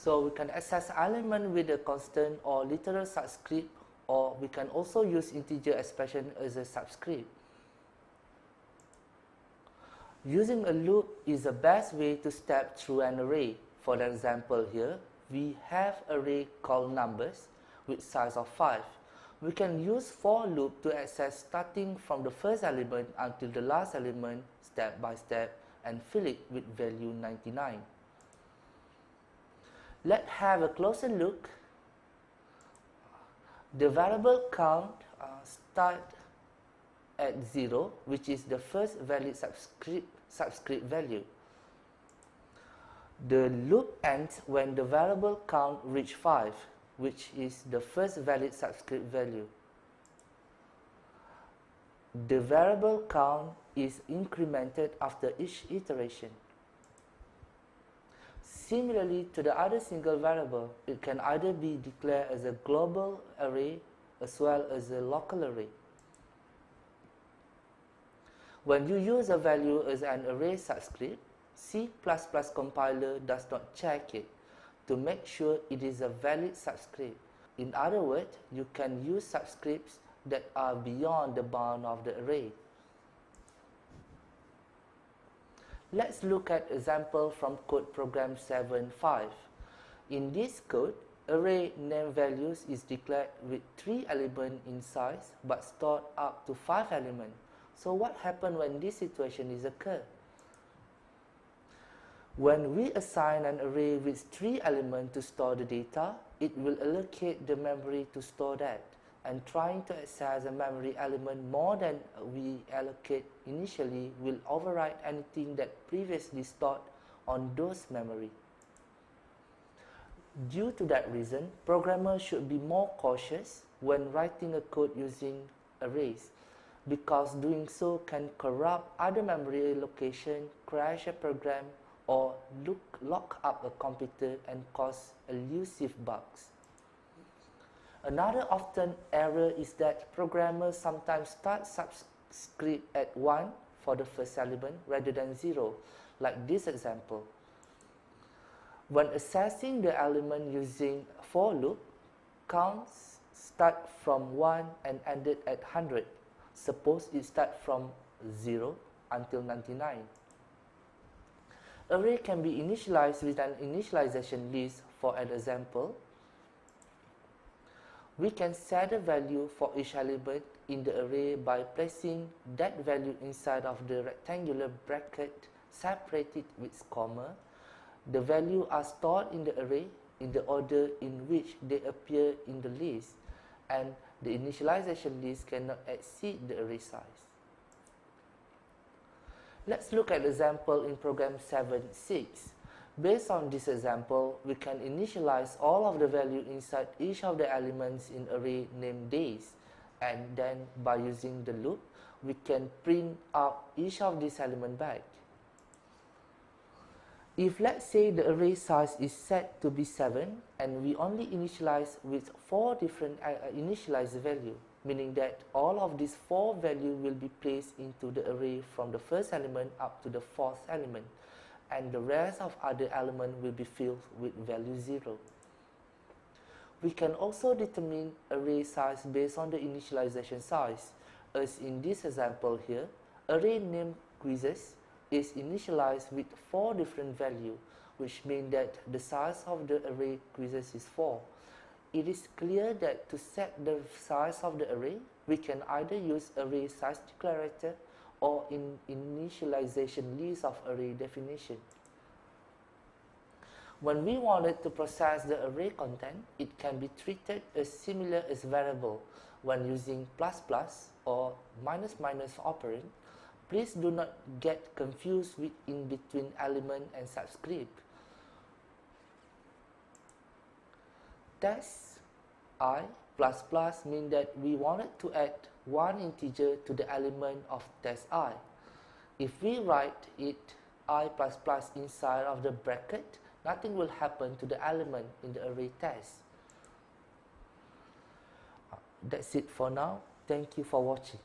So we can access element with a constant or literal subscript, or we can also use integer expression as a subscript. Using a loop is the best way to step through an array. For example here, we have an array called numbers with size of 5. We can use for loop to access starting from the first element until the last element step by step and fill it with value 99. Let's have a closer look. The variable count starts at 0, which is the first valid subscript value. The loop ends when the variable count reaches 5, which is the first valid subscript value. The variable count is incremented after each iteration. Similarly to the other single variable, it can either be declared as a global array as well as a local array. When you use a value as an array subscript, C++ compiler does not check it to make sure it is a valid subscript. In other words, you can use subscripts that are beyond the bound of the array. Let's look at example from code program 7.5. In this code, array name values is declared with 3 elements in size but stored up to 5 elements. So what happens when this situation is occurred? When we assign an array with 3 elements to store the data, it will allocate the memory to store that, and trying to access a memory element more than we allocate initially will override anything that previously stored on those memory. Due to that reason, programmers should be more cautious when writing a code using arrays, because doing so can corrupt other memory allocation, crash a program, or lock up a computer and cause elusive bugs. Another often error is that programmers sometimes start subscript at 1 for the first element rather than 0, like this example. When accessing the element using for loop, counts start from 1 and ended at 100. Suppose it starts from 0 until 99. Array can be initialized with an initialization list. For an example, we can set a value for each element in the array by placing that value inside of the rectangular bracket separated with comma. The values are stored in the array in the order in which they appear in the list, and the initialization list cannot exceed the array size. Let's look at the example in program 7.6. Based on this example, we can initialize all of the value inside each of the elements in array named days, and then by using the loop, we can print out each of these elements back. If let's say the array size is set to be 7 and we only initialize with 4 different initialized values, meaning that all of these 4 values will be placed into the array from the first element up to the 4th element, and the rest of other elements will be filled with value 0. We can also determine array size based on the initialization size, as in this example here, array named quizzes is initialized with 4 different values, which means that the size of the array quizzes is 4. It is clear that to set the size of the array, we can either use array size declarator or initialization list of array definition. When we wanted to process the array content, it can be treated as similar as variable when using ++ or -- operand. Please do not get confused with in between element and subscript. Test I ++ means that we wanted to add one integer to the element of test I. If we write it I ++ inside of the bracket, nothing will happen to the element in the array test. That's it for now. Thank you for watching.